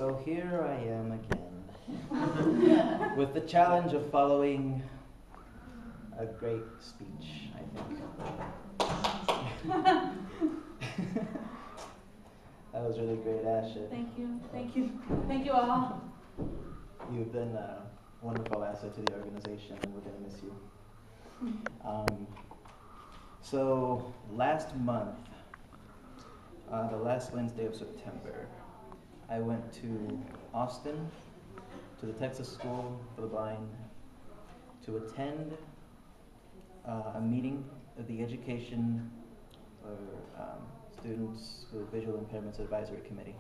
So here I am again with the challenge of following a great speech, I think. That was really great, Asha. Thank you, thank you, thank you all. You've been a wonderful asset to the organization, and we're going to miss you. So last month, the last Wednesday of September, I went to Austin, to the Texas School for the Blind, to attend a meeting of the Education for Students with Visual Impairments Advisory Committee.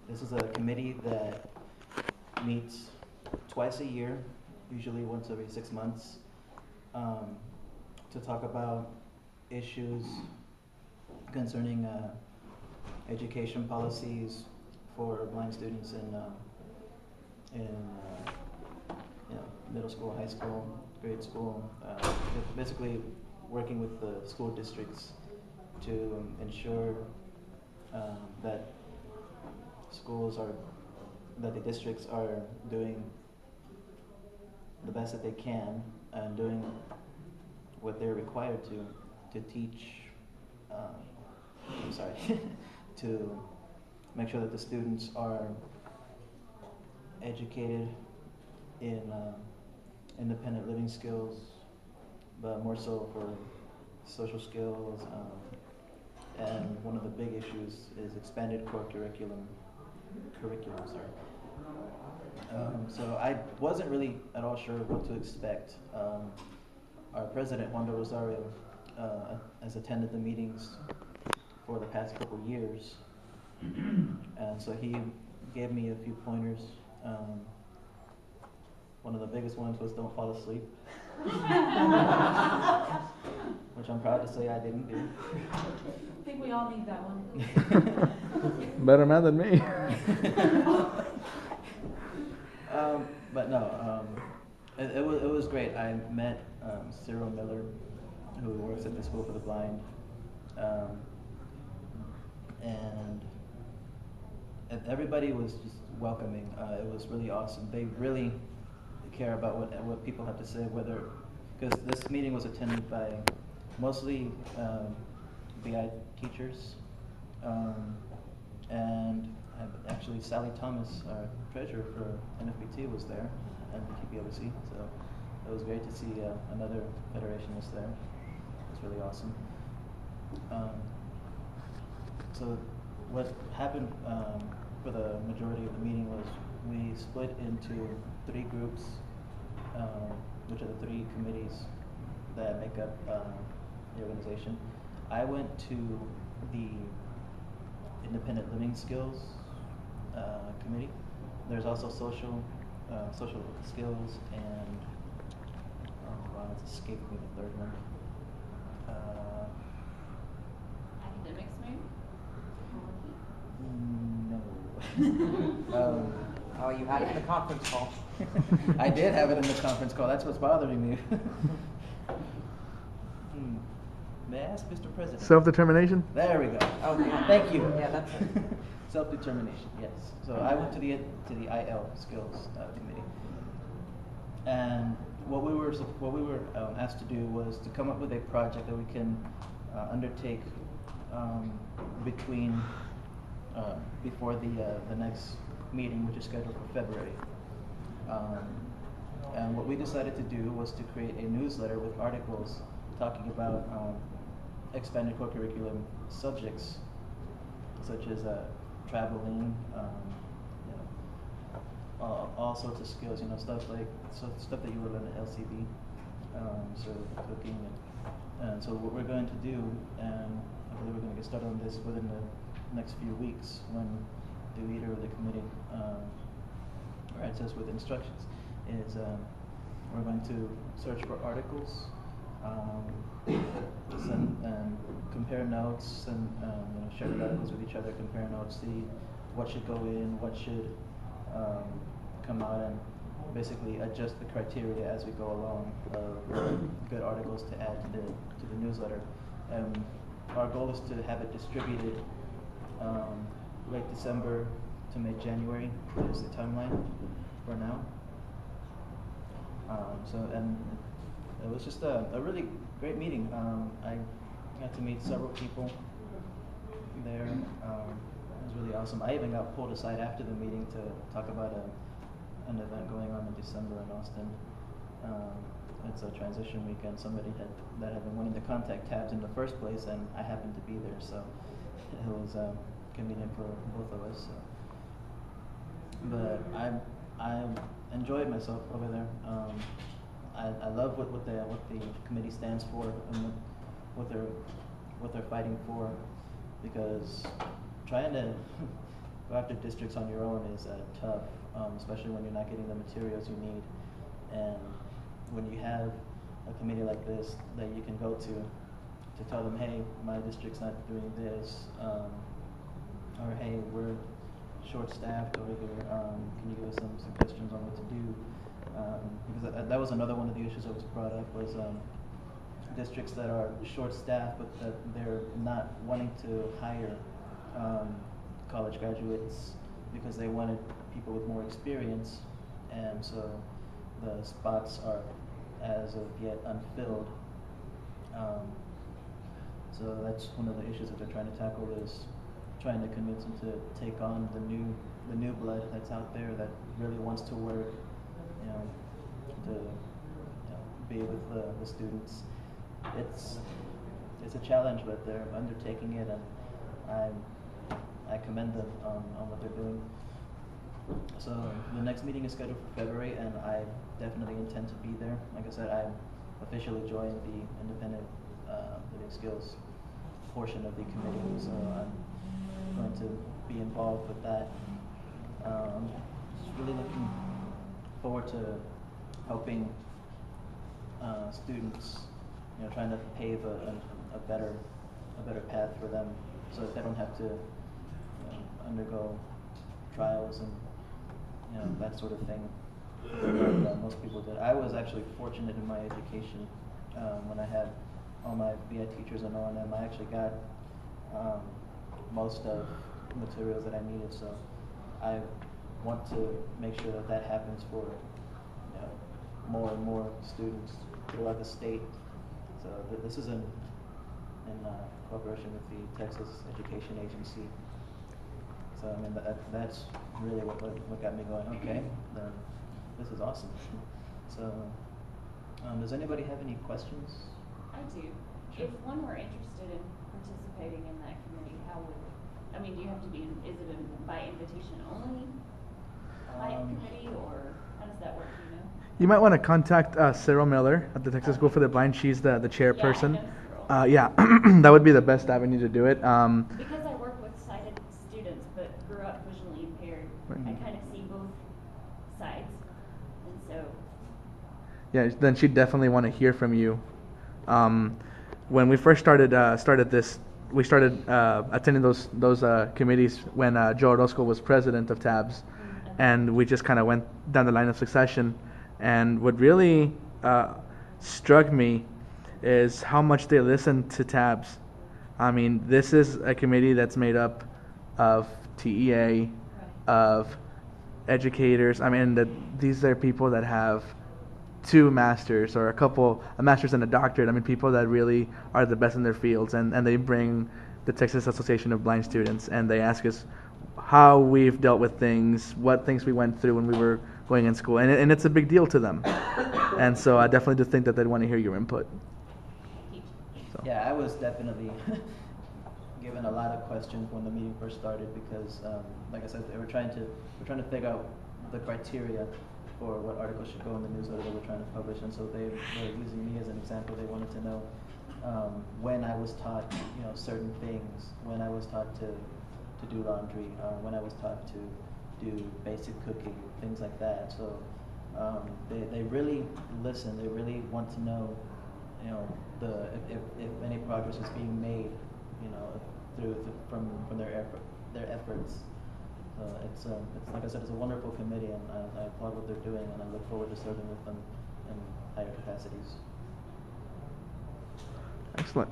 This is a committee that meets twice a year, usually once every 6 months, to talk about issues concerning education policies for blind students in middle school, high school, grade school, basically working with the school districts to ensure that the districts are doing the best that they can and doing what they're required to teach, to make sure that the students are educated in independent living skills, but more so for social skills. And one of the big issues is expanded core curriculum. So I wasn't really at all sure what to expect. Our president, Juan de Rosario, has attended the meetings for the past couple years, and so he gave me a few pointers. One of the biggest ones was don't fall asleep, which I'm proud to say I didn't do. I think we all need that one. Better man than me. But no, it was great. I met Cyril Miller, who works at the School for the Blind, and everybody was just welcoming. It was really awesome. They really care about what people have to say, because this meeting was attended by mostly BI teachers, and actually Sally Thomas, our treasurer for NFBT, was there, and the TPOC, so it was great to see another federationist there. It was really awesome. So what happened for the majority of the meeting was we split into 3 groups, which are the 3 committees that make up the organization. I went to the Independent Living Skills committee. There's also social skills and it's escaped me the 3rd one. Academics, maybe? No. Oh, you had it in the conference call. I did have it in the conference call. That's what's bothering me. May I ask, Mr. President? Self-determination? There we go. Oh, yeah. Thank you. Yeah, that's it. Self-determination, yes. So I went to the IL Skills Committee, and what we were asked to do was to come up with a project that we can undertake before the next meeting, which is scheduled for February. And what we decided to do was to create a newsletter with articles talking about expanded core curriculum subjects, such as traveling, all sorts of skills, stuff that you would learn at LCB, so cooking, and so what we're going to do, and I believe we're going to get started on this within the next few weeks when the leader of the committee writes us with instructions, is we're going to search for articles, and compare notes, and share the articles with each other, compare notes, see what should go in, what should come out, and basically adjust the criteria as we go along of good articles to add to the newsletter. Our goal is to have it distributed late December to mid-January is the timeline for now. And it was just a really great meeting. I got to meet several people there. It was really awesome. I even got pulled aside after the meeting to talk about an event going on in December in Austin. It's a transition weekend. Somebody that had been wanting to contact Tabs in the first place, and I happened to be there, so it was convenient for both of us. So. But I enjoyed myself over there. I love what the committee stands for and what they're fighting for, because trying to go after districts on your own is tough, especially when you're not getting the materials you need. And when you have a committee like this that you can go to tell them, hey, my district's not doing this, or hey, we're short-staffed over here, can you give us some suggestions on what to do? Because that was another one of the issues that was brought up, was districts that are short-staffed but that they're not wanting to hire college graduates because they wanted people with more experience, and so the spots are as of yet unfilled. So that's one of the issues that they're trying to tackle, is trying to convince them to take on the new blood that's out there that really wants to work, to be with the students. It's a challenge, but they're undertaking it, and I commend them on what they're doing. So the next meeting is scheduled for February, and I definitely intend to be there. Like I said, I'm officially joined the independent living skills portion of the committee, so I'm going to be involved with that. Just really looking forward to helping students, trying to pave a better path for them, so that they don't have to undergo trials and that sort of thing that most people did. I was actually fortunate in my education when I had all my BI teachers and O&M. I actually got most of the materials that I needed, so I want to make sure that happens for more and more students throughout the state. So this is in cooperation with the Texas Education Agency. So I mean that's really what got me going. Okay, then this is awesome. So does anybody have any questions? I do. Sure. If one were interested in participating in that committee, do you have to be, is it by invitation only committee, or how does that work, do you know? You might want to contact Sarah Miller at the Texas School for the Blind. She's the chairperson. Yeah, That would be the best avenue to do it. Because I work with sighted students but grew up visually impaired, I kind of see both sides, and so. Yeah, then she'd definitely want to hear from you. When we first started this, we started attending those committees when Joe Orozco was president of TABS, and we just kind of went down the line of succession. And what really struck me is how much they listen to TABS. I mean, this is a committee that's made up of TEA, of educators. I mean, these are people that have 2 masters or a master's and a doctorate. I mean, people that really are the best in their fields, and they bring the Texas Association of Blind Students, and they ask us how we've dealt with things, what things we went through when we were going in school, and it's a big deal to them. And so I definitely do think that they'd want to hear your input. So. Yeah, I was definitely given a lot of questions when the meeting first started, because like I said, we're trying to figure out the criteria for what articles should go in the newsletter that we're trying to publish, and so they were using me as an example. They wanted to know when I was taught certain things, when I was taught to do laundry, when I was taught to do basic cooking, things like that. So they really listen. They really want to know, if any progress is being made, from their efforts. It's like I said, it's a wonderful committee, and I applaud what they're doing, and I look forward to serving with them in higher capacities. Excellent.